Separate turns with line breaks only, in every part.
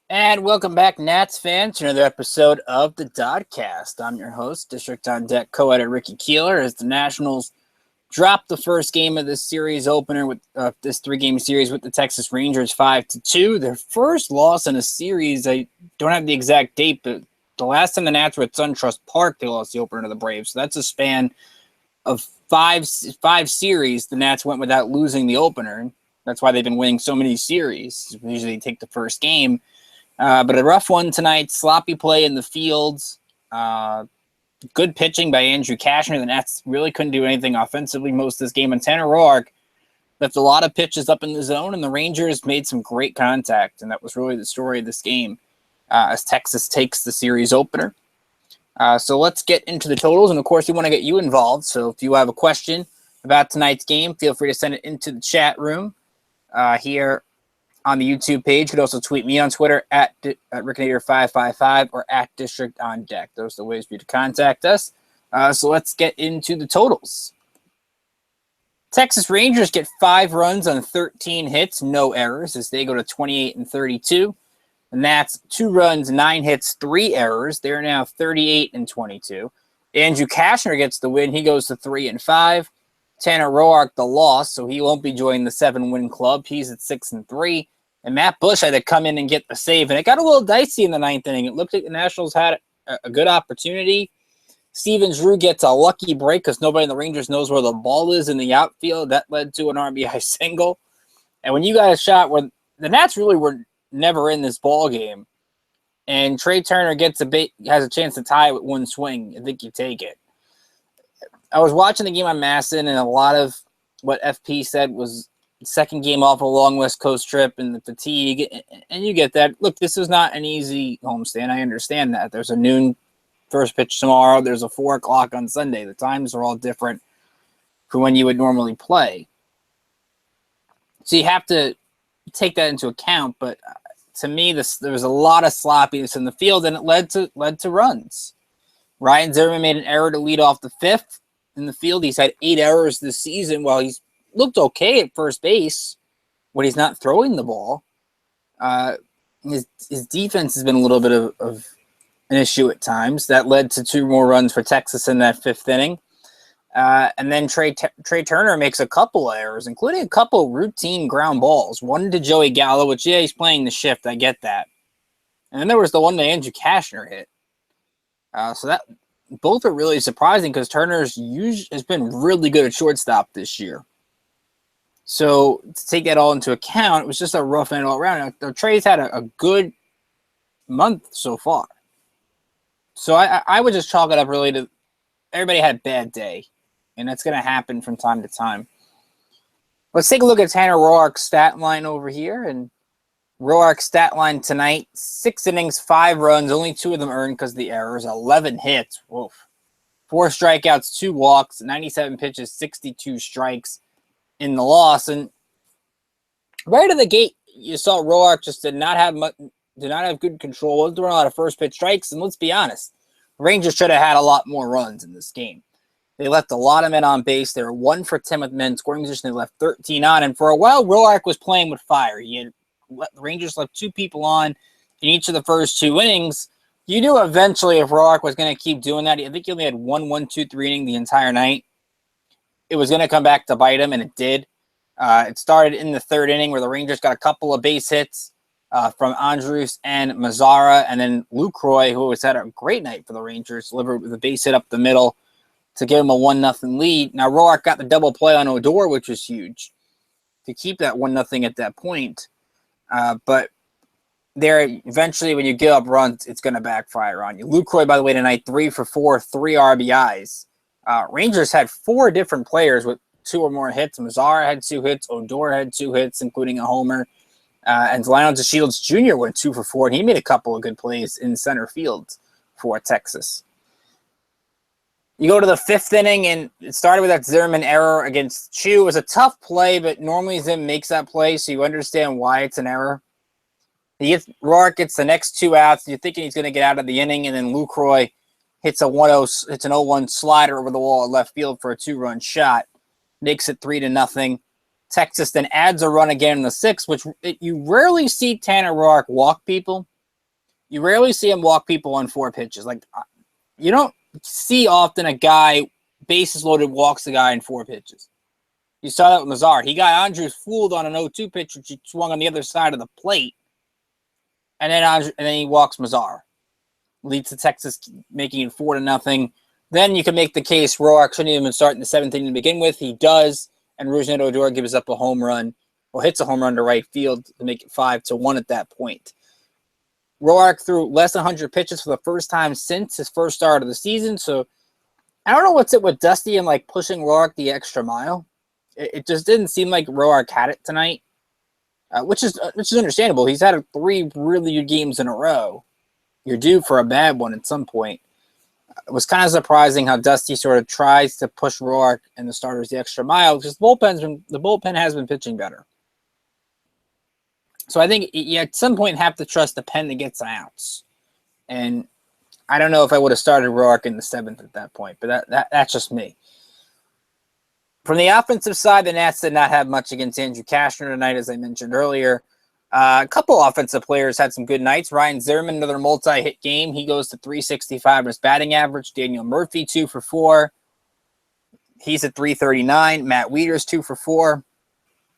And welcome back, Nats fans, to another episode of the DoDcast. I'm your host, District on Deck co-editor Ricky Keeler, as the Nationals dropped the first game of this series opener with this three-game series with the Texas Rangers 5-2. Their first loss in a series. I don't have the exact date, but the last time the Nats were at SunTrust Park, they lost the opener to the Braves. So that's a span of five series. The Nats went without losing the opener. That's why they've been winning so many series. Usually, they take the first game. But a rough one tonight. Sloppy play in the fields. Good pitching by Andrew Cashner. The Nats really couldn't do anything offensively most of this game. And Tanner Roark left a lot of pitches up in the zone, and the Rangers made some great contact. And that was really the story of this game as Texas takes the series opener. So let's get into the totals. And, of course, we want to get you involved. So if you have a question about tonight's game, feel free to send it into the chat room here on the YouTube page. You could also tweet me on Twitter at Rickinator555 or at District on Deck. Those are the ways for you to contact us. So let's get into the totals. Texas Rangers get 5 runs on 13 hits, no errors, as they go to 28-32. The Nats 2 runs, 9 hits, 3 errors. They're now 38-22. Andrew Cashner gets the win. He goes to 3-5. Tanner Roark the loss, so he won't be joining the 7-win club. He's at 6-3. And Matt Bush had to come in and get the save. And it got a little dicey in the 9th inning. It looked like the Nationals had a good opportunity. Steven Drew gets a lucky break because nobody in the Rangers knows where the ball is in the outfield. That led to an RBI single. And when you got a shot where the Nats really were never in this ball game, and Trey Turner has a chance to tie it with one swing, I think you take it. I was watching the game on MASN, and a lot of what FP said was second game off a long West Coast trip and the fatigue, and you get that. Look, this is not an easy homestand. I understand that. There's a noon first pitch tomorrow. There's a 4 o'clock on Sunday. The times are all different from when you would normally play. So you have to take that into account, but to me, there was a lot of sloppiness in the field, and it led to runs. Ryan Zimmerman made an error to lead off the 5th in the field. He's had 8 errors this season while he's looked okay at first base when he's not throwing the ball. His defense has been a little bit of an issue at times. That led to 2 more runs for Texas in that 5th inning. And then Trey Turner makes a couple of errors, including a couple routine ground balls. One to Joey Gallo, which, yeah, he's playing the shift. I get that. And then there was the one that Andrew Cashner hit. So that both are really surprising because Turner's has been really good at shortstop this year. So to take that all into account, it was just a rough end all around. Now, Trey's had a good month so far. So I would just chalk it up really to everybody had a bad day, and that's going to happen from time to time. Let's take a look at Tanner Roark's stat line over here. And Roark's stat line tonight, 6 innings, 5 runs, only 2 of them earned because of the errors, 11 hits, 4 strikeouts, 2 walks, 97 pitches, 62 strikes in the loss. And right at the gate, you saw Roark just did not have good control, wasn't throwing a lot of first pitch strikes. And let's be honest, the Rangers should have had a lot more runs in this game. They left a lot of men on base. They were 1 for 10 with men scoring position. They left 13 on. And for a while, Roark was playing with fire. The Rangers left 2 people on in each of the first 2 innings. You knew eventually if Roark was going to keep doing that, I think he only had 1-1-2-3 inning the entire night. It was going to come back to bite him, and it did. It started in the 3rd inning where the Rangers got a couple of base hits from Andrus and Mazzara, and then Lucroy, who has had a great night for the Rangers, delivered with a base hit up the middle to give him a 1-0 lead. Now, Roark got the double play on Odor, which was huge, to keep that 1-0 at that point. But there, eventually, when you give up runs, it's going to backfire on you. Lucroy, by the way, tonight, 3 for 4, 3 RBIs. Rangers had 4 different players with 2 or more hits. Mazzara had 2 hits. Odor had 2 hits, including a homer. And Lionel DeShields Jr. went 2 for 4, and he made a couple of good plays in center field for Texas. You go to the 5th inning, and it started with that Zimmerman error against Chu. It was a tough play, but normally Zim makes that play, so you understand why it's an error. Roark gets the next 2 outs, and you're thinking he's going to get out of the inning, and then Lucroy hits an 0-1 slider over the wall at left field for a 2-run shot, makes it 3-0. Texas then adds a run again in the 6th, which you rarely see Tanner Roark walk people. You rarely see him walk people on 4 pitches. Like, you don't see often a guy bases loaded walks a guy in 4 pitches. You saw that with Mazar. He got Andrews fooled on an 0-2 pitch, which he swung on the other side of the plate, and then he walks Mazar. Leads to Texas making it 4-0. Then you can make the case Roark shouldn't even start in the 7th inning to begin with. He does, and Rougned Odor gives up a home run, or hits a home run to right field to make it 5-1 at that point. Roark threw less than 100 pitches for the first time since his first start of the season, so I don't know what's it with Dusty and like pushing Roark the extra mile. It just didn't seem like Roark had it tonight, which is understandable. He's had 3 really good games in a row. You're due for a bad one at some point. It was kind of surprising how Dusty sort of tries to push Roark and the starters the extra mile because the bullpen has been pitching better. So I think you at some point have to trust the pen that gets outs. And I don't know if I would have started Roark in the 7th at that point, but that's just me. From the offensive side, the Nats did not have much against Andrew Cashner tonight, as I mentioned earlier. A couple offensive players had some good nights. Ryan Zimmerman, another multi-hit game. He goes to 365 in his batting average. Daniel Murphy, 2 for 4. He's at 339. Matt Wieters, 2 for 4.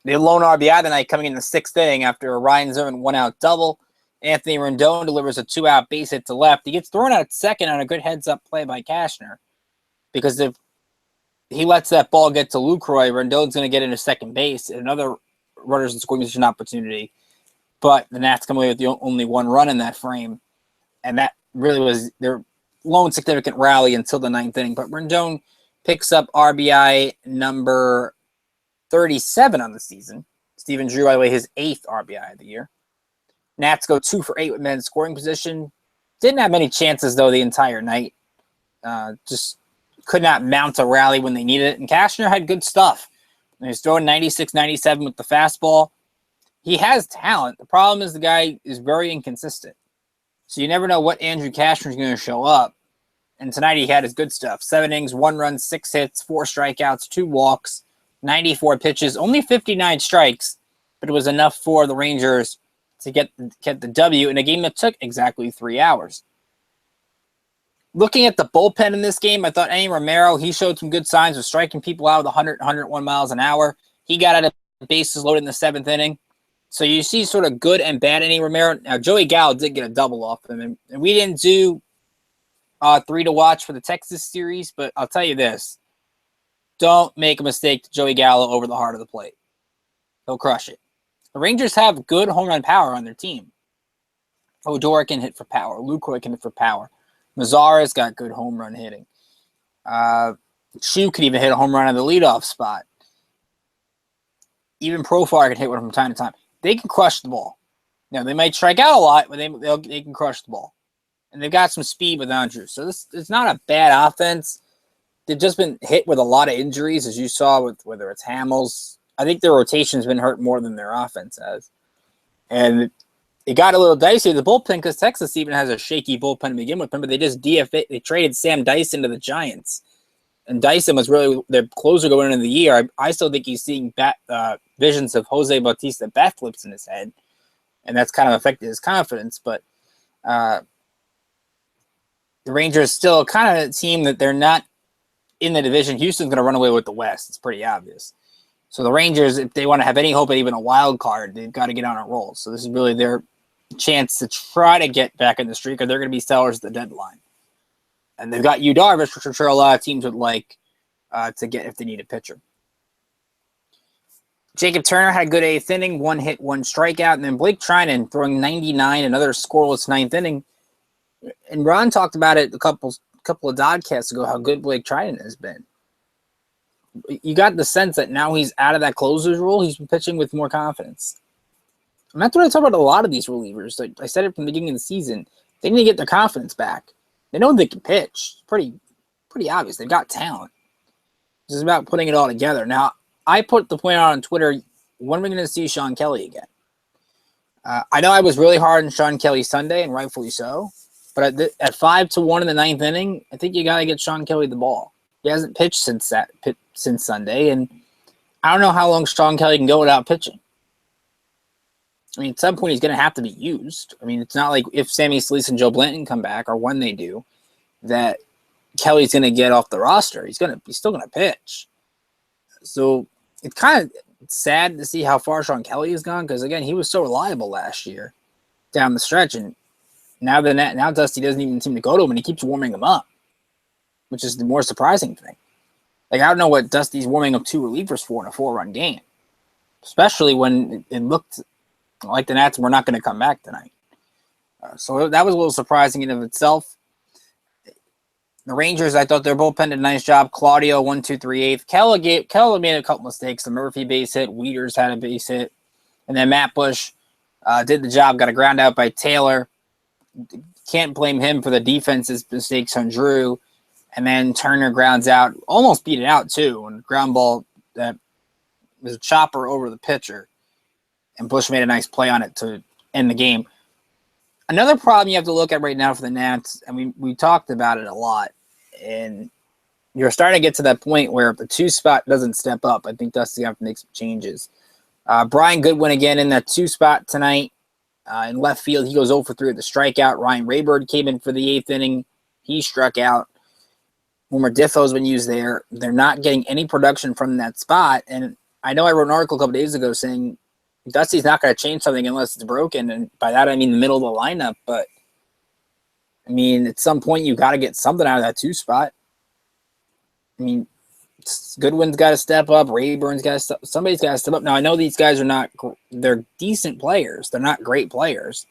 The lone RBI tonight coming in the 6th inning after a Ryan Zimmerman 1-out double. Anthony Rendon delivers a 2-out base hit to left. He gets thrown out at second on a good heads-up play by Cashner. Because if he lets that ball get to Lucroy, Rendon's going to get into second base. And another runners in scoring position opportunity. But the Nats come away with only 1 run in that frame. And that really was their lone significant rally until the 9th inning. But Rendon picks up RBI number 37 on the season. Stephen Drew, by the way, his 8th RBI of the year. Nats go 2 for 8 with men in scoring position. Didn't have many chances, though, the entire night. Just could not mount a rally when they needed it. And Cashner had good stuff. He was throwing 96, 97 with the fastball. He has talent. The problem is the guy is very inconsistent. So you never know what Andrew Cashner is going to show up. And tonight he had his good stuff. 7 innings, 1 run, 6 hits, 4 strikeouts, 2 walks, 94 pitches, only 59 strikes. But it was enough for the Rangers to get the W in a game that took exactly 3 hours. Looking at the bullpen in this game, I thought Andy Romero, he showed some good signs of striking people out with 100, 101 miles an hour. He got out of bases loaded in the 7th inning. So you see sort of good and bad Andy Romero. Now, Joey Gallo did get a double off him. And we didn't do 3 to watch for the Texas series, but I'll tell you this. Don't make a mistake to Joey Gallo over the heart of the plate. He'll crush it. The Rangers have good home run power on their team. Odor can hit for power. Lucroy can hit for power. Mazara's got good home run hitting. Chu could even hit a home run on the leadoff spot. Even Profar can hit one from time to time. They can crush the ball. Now, they might strike out a lot, but they can crush the ball. And they've got some speed with Andrews. So it's not a bad offense. They've just been hit with a lot of injuries, as you saw, with whether it's Hamels. I think their rotation's been hurt more than their offense has. And it got a little dicey with the bullpen because Texas even has a shaky bullpen to begin with. Remember, they just DFA. They traded Sam Dyson to the Giants. And Dyson was really their closer going into the year. I still think he's seeing visions of Jose Bautista bat flips in his head. And that's kind of affected his confidence. But the Rangers still kind of a team that they're not in the division. Houston's going to run away with the West. It's pretty obvious. So the Rangers, if they want to have any hope at even a wild card, they've got to get on a roll. So this is really their chance to try to get back in the streak, or they're going to be sellers at the deadline. And they've got Yu Darvish, which I'm sure a lot of teams would like to get if they need a pitcher. Jacob Turner had a good 8th inning, 1 hit, 1 strikeout. And then Blake Trinan throwing 99, another scoreless 9th inning. And Ron talked about it a couple of DoDcasts ago, how good Blake Trinan has been. You got the sense that now he's out of that closer's role. He's been pitching with more confidence. And that's what I talk about a lot of these relievers. Like I said it from the beginning of the season. They need to get their confidence back. They know they can pitch. It's pretty obvious. They've got talent. It's just about putting it all together. Now, I put the point out on Twitter, when are we going to see Sean Kelly again? I know I was really hard on Sean Kelly Sunday, and rightfully so. But at 5-1 in the 9th inning, I think you got to get Sean Kelly the ball. He hasn't pitched since Sunday, and I don't know how long Sean Kelly can go without pitching. I mean, at some point he's going to have to be used. I mean, it's not like if Sammy Solis and Joe Blanton come back, or when they do, that Kelly's going to get off the roster. He's still going to pitch. So it's kind of sad to see how far Sean Kelly has gone, because again, he was so reliable last year down the stretch, and now Dusty doesn't even seem to go to him, and he keeps warming him up, which is the more surprising thing. Like, I don't know what Dusty's warming up 2 relievers for in a 4-run game, especially when it looked like the Nats were not going to come back tonight. So that was a little surprising in of itself. The Rangers, I thought their bullpen did a nice job. Claudio, 1, 2, 3, 8th. Keller made a couple mistakes. The Murphy base hit. Wieters had a base hit. And then Matt Bush did the job, got a ground out by Taylor. Can't blame him for the defense's mistakes on Drew. And then Turner grounds out. Almost beat it out, too. And ground ball that was a chopper over the pitcher. And Bush made a nice play on it to end the game. Another problem you have to look at right now for the Nats, and we talked about it a lot, and you're starting to get to that point where if the 2 spot doesn't step up, I think Dusty have to make some changes. Brian Goodwin again in that 2 spot tonight. In left field, he goes 0 for 3 with the strikeout. Ryan Raybird came in for the 8th inning. He struck out. Wilmer Diffo's been used there. They're not getting any production from that spot, and I know I wrote an article a couple days ago saying Dusty's not going to change something unless it's broken, and by that I mean the middle of the lineup. But I mean, at some point you got to get something out of that 2 spot. I mean, Goodwin's got to step up. Rayburn's got to somebody's got to step up. Now I know these guys are they're decent players. They're not great players,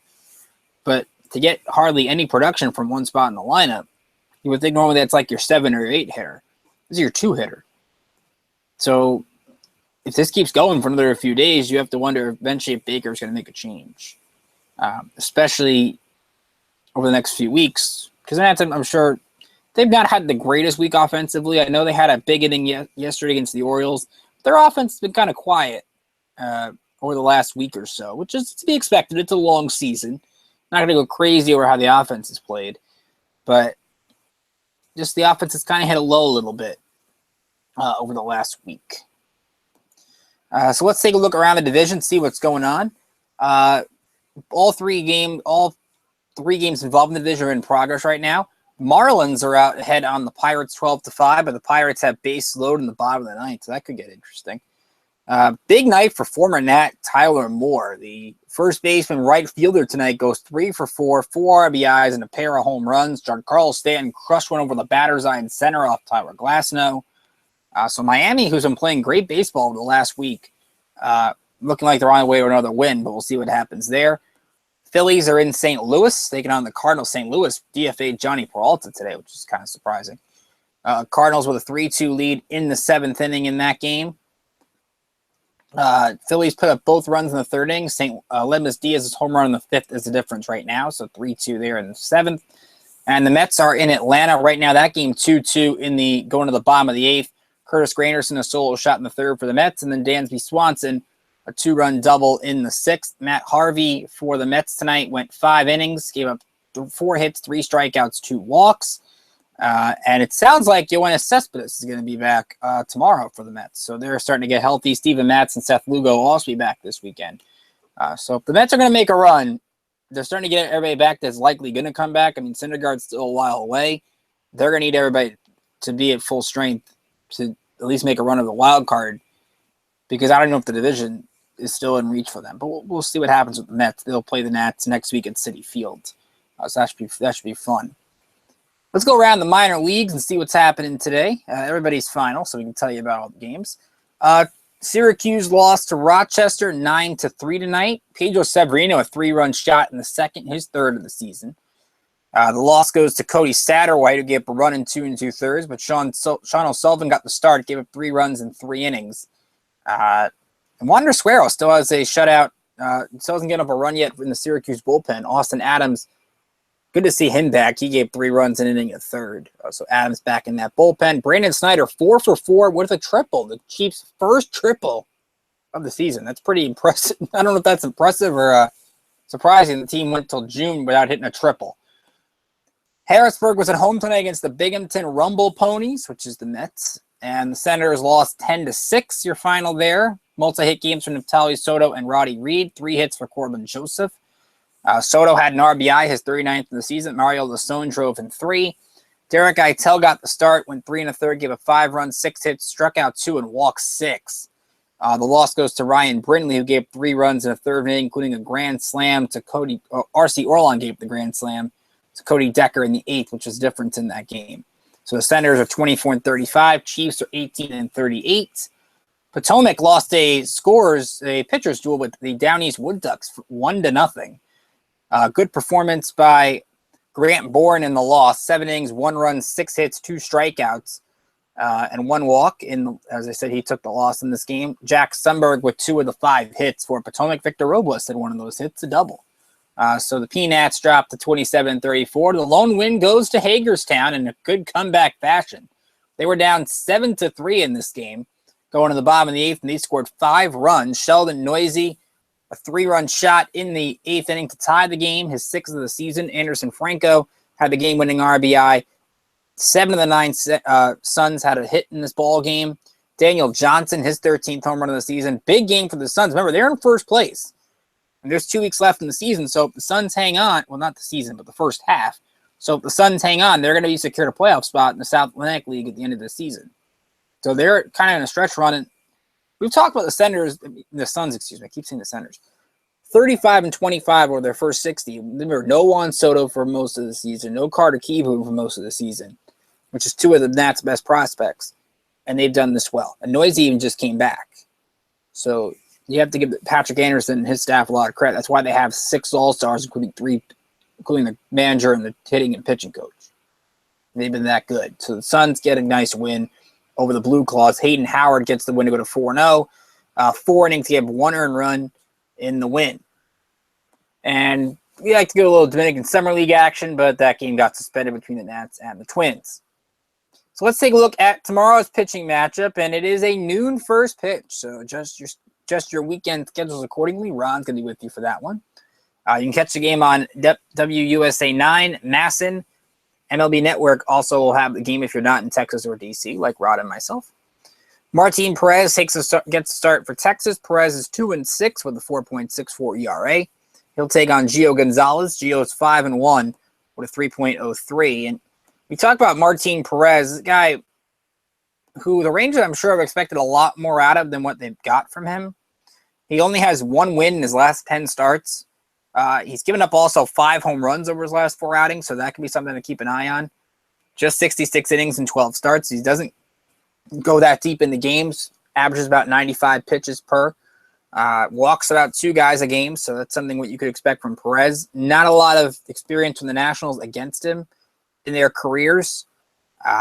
but to get hardly any production from one spot in the lineup, you would think normally that's like your 7 or 8 hitter. This is your 2 hitter. So if this keeps going for another few days, you have to wonder eventually if Baker's going to make a change, especially over the next few weeks. Because I'm sure they've not had the greatest week offensively. I know they had a big inning yesterday against the Orioles. Their offense has been kind of quiet over the last week or so, which is to be expected. It's a long season. Not going to go crazy over how the offense is played, but just the offense has kind of hit a low a little bit over the last week. So let's take a look around the division, see what's going on. All three games involved in the division are in progress right now. Marlins are out ahead on the Pirates 12-5, but the Pirates have base load in the bottom of the ninth, so that could get interesting. Big night for former Nat Tyler Moore. The first baseman right fielder tonight goes 3 for 4, 4 RBIs, and a pair of home runs. Giancarlo Stanton crushed one over the batter's eye in center off Tyler Glasnow. So Miami, who's been playing great baseball over the last week, looking like they're on the way to another win, but we'll see what happens there. Phillies are in St. Louis, taking on the Cardinals. St. Louis DFA'd Johnny Peralta today, which is kind of surprising. Cardinals with a 3-2 lead in the 7th inning in that game. Phillies put up both runs in the 3rd inning. Lemus Diaz's home run in the 5th is the difference right now, so 3-2 there in the 7th. And the Mets are in Atlanta right now. That game 2-2 going to the bottom of the 8th. Curtis Granderson, a solo shot in the 3rd for the Mets, and then Dansby Swanson, a 2-run double in the 6th. Matt Harvey for the Mets tonight went 5 innings, gave up 4 hits, 3 strikeouts, 2 walks. And it sounds like Yoenis Cespedes is going to be back tomorrow for the Mets. So they're starting to get healthy. Steven Matz and Seth Lugo will also be back this weekend. So if the Mets are going to make a run, they're starting to get everybody back that's likely going to come back. I mean, Syndergaard's still a while away. They're going to need everybody to be at full strength to at least make a run of the wild card, because I don't know if the division is still in reach for them. But we'll see what happens with the Mets. They'll play the Nats next week at Citi Field. So that should be fun. Let's go around the minor leagues and see what's happening today. Everybody's final, so we can tell you about all the games. Syracuse lost to Rochester 9-3 tonight. Pedro Severino, a 3-run shot in the 2nd, his 3rd of the season. The loss goes to Cody Satterwhite, who gave up a run in 2 2/3, but Sean O'Sullivan got the start, gave up 3 runs in 3 innings. And Wander Suero still has a shutout. Still hasn't given up a run yet in the Syracuse bullpen. Austin Adams, good to see him back. He gave 3 runs in an inning, a 3rd. So Adams back in that bullpen. Brandon Snyder, 4 for 4 with a triple. The Chiefs' first triple of the season. That's pretty impressive. I don't know if that's impressive or surprising. The team went till June without hitting a triple. Harrisburg was at home tonight against the Binghamton Rumble Ponies, which is the Mets. And the Senators lost 10-6, your final there. multi-hit games from Neftali Soto and Roddy Reed. 3 hits for Corbin Joseph. Soto had an RBI, his 39th of the season. Mario Lasone drove in 3. Derek Eitel got the start, went 3 1/3, gave a 5 runs, 6 hits, struck out 2, and walked 6. The loss goes to Ryan Brindley, who gave 3 runs in a third inning, including a grand slam to Cody. R.C. Orlon gave the grand slam to Cody Decker in the 8th, which was different in that game. So the Senators are 24-35. Chiefs are 18-38. Potomac lost a pitcher's duel with the Down East Wood Ducks 1-0. Good performance by Grant Bourne in the loss. 7 innings, 1 run, 6 hits, 2 strikeouts, and 1 walk. As I said, he took the loss in this game. Jack Sundberg with 2 of the 5 hits for Potomac. Victor Robles had one of those hits, a double. So the Peanuts dropped to 27-34. The lone win goes to Hagerstown in a good comeback fashion. They were down 7-3 in this game, going to the bottom of the 8th, and they scored 5 runs. Sheldon Noisy, a 3-run shot in the 8th inning to tie the game, his 6th of the season. Anderson Franco had the game-winning RBI. 7 of the 9 Suns had a hit in this ball game. Daniel Johnson, his 13th home run of the season. Big game for the Suns. Remember, they're in first place. And there's 2 weeks left in the season, so if the Suns hang on, well, not the season, but the first half. So if the Suns hang on, they're going to be secured a playoff spot in the South Atlantic League at the end of the season. So they're kind of in a stretch run. And we've talked about the Suns, I keep saying the Senators. 35-25 over their first 60. Remember, no Juan Soto for most of the season, no Carter Kieboom for most of the season, which is 2 of the Nats' best prospects. And they've done this well. And Noisy even just came back. So you have to give Patrick Anderson and his staff a lot of credit. That's why they have 6 All-Stars, including the manager and the hitting and pitching coach. They've been that good. So the Suns get a nice win over the Blue Claws. Hayden Howard gets the win to go to 4-0. 4 innings, he had 1 earned run in the win. And we like to get a little Dominican Summer League action, but that game got suspended between the Nats and the Twins. So let's take a look at tomorrow's pitching matchup, and it is a noon first pitch. So just your weekend schedules accordingly. Ron's going to be with you for that one. You can catch the game on WUSA 9, Masson. MLB Network also will have the game if you're not in Texas or D.C., like Rod and myself. Martin Perez gets a start for Texas. Perez is 2-6 with a 4.64 ERA. He'll take on Gio Gonzalez. Gio's 5-1 with a 3.03. And we talk about Martin Perez, this guy who the Rangers, I'm sure, have expected a lot more out of than what they've got from him. He only has 1 win in his last 10 starts. He's given up also 5 home runs over his last 4 outings, so that can be something to keep an eye on. Just 66 innings and 12 starts. He doesn't go that deep in the games, averages about 95 pitches per. Walks about 2 guys a game, so that's something what you could expect from Perez. Not a lot of experience from the Nationals against him in their careers.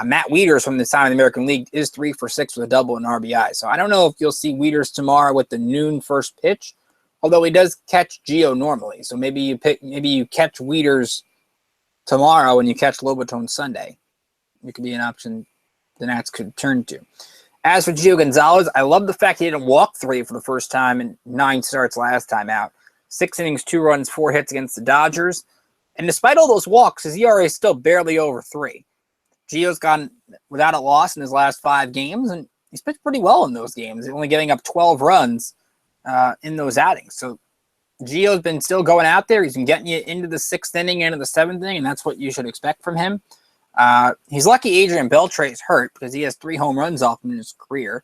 Matt Wieters from the time of the American League is 3 for 6 with a double and RBI. So I don't know if you'll see Wieters tomorrow with the noon first pitch, although he does catch Gio normally. So maybe you catch Wieters tomorrow and you catch Lobaton Sunday. It could be an option the Nats could turn to. As for Gio Gonzalez, I love the fact he didn't walk 3 for the first time in 9 starts last time out. 6 innings, 2 runs, 4 hits against the Dodgers. And despite all those walks, his ERA is still barely over 3. Gio's gone without a loss in his last 5 games, and he's pitched pretty well in those games, only giving up 12 runs in those outings. So Gio's been still going out there. He's been getting you into the 6th inning, into the 7th inning, and that's what you should expect from him. He's lucky Adrian Beltre is hurt because he has 3 home runs off him in his career.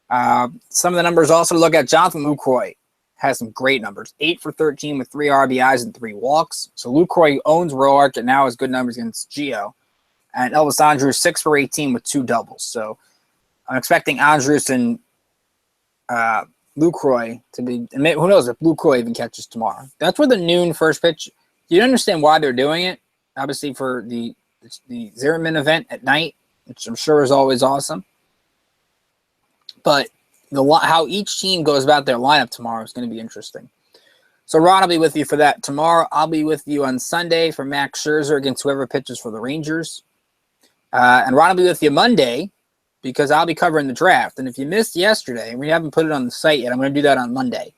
Some of the numbers also to look at. Jonathan Lucroy has some great numbers. 8 for 13 with 3 RBIs and 3 walks. So Lucroy owns Roark and now has good numbers against Gio. And Elvis Andrus 6 for 18 with 2 doubles. So I'm expecting Andrus and Lucroy to be. Who knows if Lucroy even catches tomorrow? That's where the noon first pitch. You understand why they're doing it. Obviously for the Zimmerman event at night, which I'm sure is always awesome. But how each team goes about their lineup tomorrow is going to be interesting. So Ron will be with you for that tomorrow. I'll be with you on Sunday for Max Scherzer against whoever pitches for the Rangers. And Ron will be with you Monday because I'll be covering the draft. And if you missed yesterday, and we haven't put it on the site yet, I'm going to do that on Monday.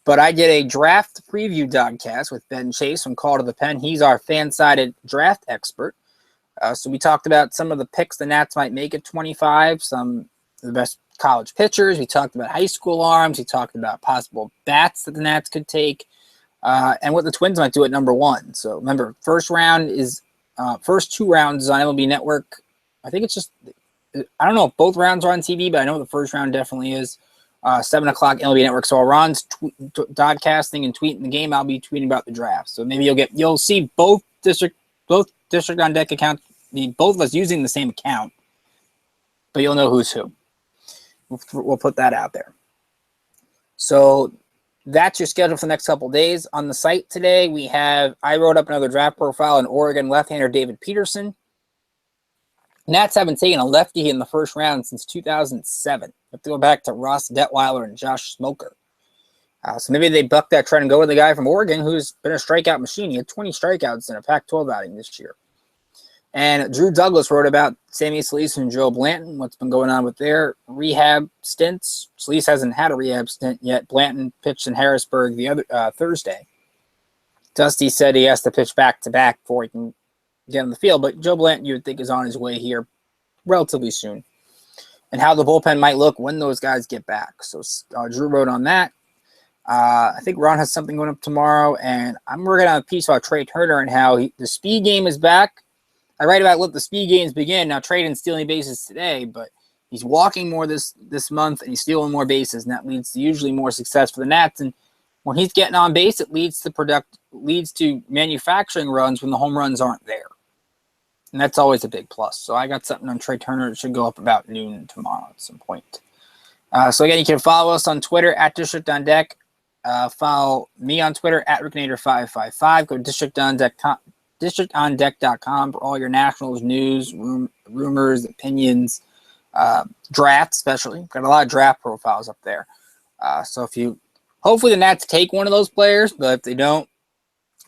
But I did a draft preview DoDcast with Ben Chase from Call to the Pen. He's our fan-sided draft expert. So we talked about some of the picks the Nats might make at 25, some of the best college pitchers. We talked about high school arms. We talked about possible bats that the Nats could take, and what the Twins might do at number 1. So remember, first 2 rounds is on MLB Network. I think it's just, I don't know if both rounds are on TV, but I know the first round definitely is. 7 o'clock MLB Network. So while Ron's podcasting and tweeting the game, I'll be tweeting about the draft. So maybe you'll see both District on Deck accounts, both of us using the same account, but you'll know who's who. We'll put that out there. So that's your schedule for the next couple days. On the site today, I wrote up another draft profile in Oregon left-hander David Peterson. Nats haven't taken a lefty in the first round since 2007. We have to go back to Ross Detweiler and Josh Smoker. So maybe they buck that trend and go with the guy from Oregon who's been a strikeout machine. He had 20 strikeouts in a Pac-12 outing this year. And Drew Douglas wrote about Sammy Solis and Joe Blanton, what's been going on with their rehab stints. Solis hasn't had a rehab stint yet. Blanton pitched in Harrisburg the other Thursday. Dusty said he has to pitch back-to-back before he can get on the field, but Joe Blanton, you would think, is on his way here relatively soon. And how the bullpen might look when those guys get back. So Drew wrote on that. I think Ron has something going up tomorrow, and I'm working on a piece about Trey Turner and how the speed game is back. I write about let the speed games begin. Now, Trey didn't steal any bases today, but he's walking more this month, and he's stealing more bases, and that leads to usually more success for the Nats. And when he's getting on base, it leads to manufacturing runs when the home runs aren't there. And that's always a big plus. So I got something on Trey Turner that should go up about noon tomorrow at some point. So again, you can follow us on Twitter at District on Deck. Follow me on Twitter at RickNader555. Go to districtondeck.com for all your Nationals news, rumors, opinions, drafts especially. Got a lot of draft profiles up there. So hopefully the Nats take one of those players, but if they don't,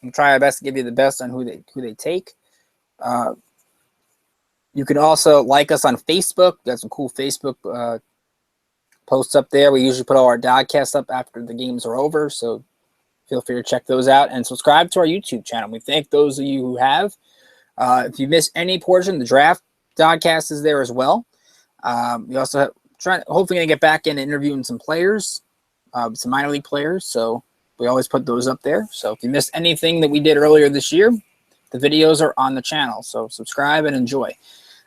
I'll try my best to give you the best on who they take. You can also like us on Facebook. Got some cool Facebook posts up there. We usually put all our DoDcasts up after the games are over, so feel free to check those out and subscribe to our YouTube channel. We thank those of you who have. If you miss any portion, the draft DoDcast is there as well. We also hopefully going to get back in interviewing some players, some minor league players. So we always put those up there. So if you missed anything that we did earlier this year, the videos are on the channel. So subscribe and enjoy.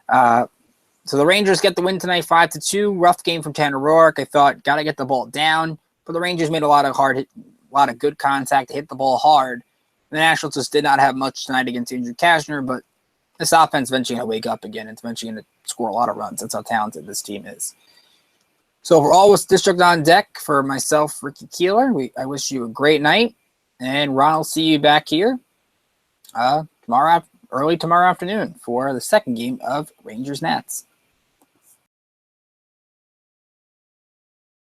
So the Rangers get the win tonight, 5-2. Rough game from Tanner Roark. I thought got to get the ball down, but the Rangers made a lot of good contact, hit the ball hard. The Nationals just did not have much tonight against Andrew Kashner, but this offense eventually going to wake up again. It's eventually going to score a lot of runs. That's how talented this team is. So overall, with District on Deck, for myself, Ricky Keeler, I wish you a great night, and Ron will see you back here early tomorrow afternoon for the second game of Rangers-Nats.